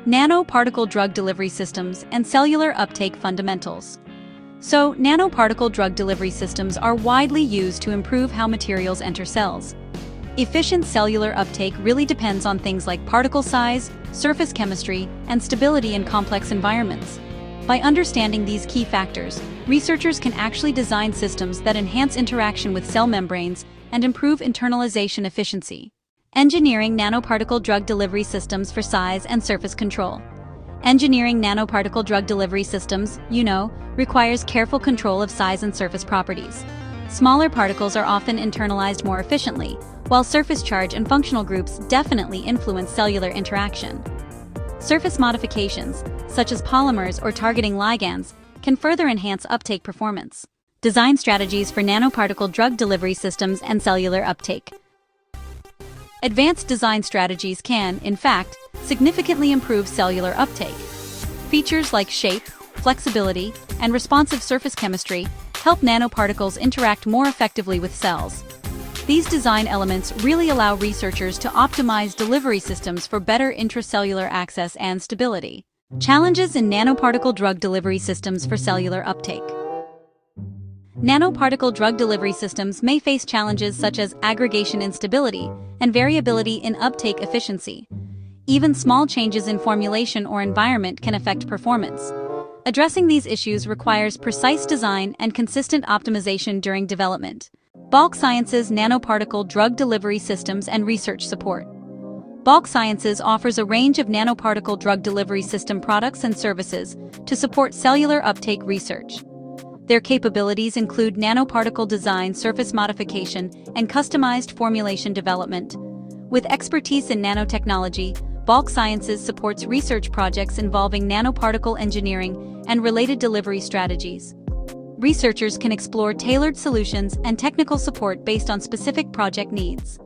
Nanoparticle drug delivery systems and cellular uptake fundamentals. So, nanoparticle drug delivery systems are widely used to improve how materials enter cells. Efficient cellular uptake really depends on things like particle size, surface chemistry, and stability in complex environments. By understanding these key factors, researchers can actually design systems that enhance interaction with cell membranes and improve internalization efficiency. Engineering nanoparticle drug delivery systems for size and surface control. Engineering nanoparticle drug delivery systems, requires careful control of size and surface properties. Smaller particles are often internalized more efficiently, while surface charge and functional groups definitely influence cellular interaction. Surface modifications, such as polymers or targeting ligands, can further enhance uptake performance. Design strategies for nanoparticle drug delivery systems and cellular uptake. Advanced design strategies can, in fact, significantly improve cellular uptake. Features like shape, flexibility, and responsive surface chemistry help nanoparticles interact more effectively with cells. These design elements really allow researchers to optimize delivery systems for better intracellular access and stability. Challenges in nanoparticle drug delivery systems for cellular uptake. Nanoparticle drug delivery systems may face challenges such as aggregation instability and variability in uptake efficiency. Even small changes in formulation or environment can affect performance. Addressing these issues requires precise design and consistent optimization during development. BOC Sciences Nanoparticle Drug Delivery Systems and Research Support. BOC Sciences offers a range of nanoparticle drug delivery system products and services to support cellular uptake research. Their capabilities include nanoparticle design, surface modification, and customized formulation development. With expertise in nanotechnology, BOC Sciences supports research projects involving nanoparticle engineering and related delivery strategies. Researchers can explore tailored solutions and technical support based on specific project needs.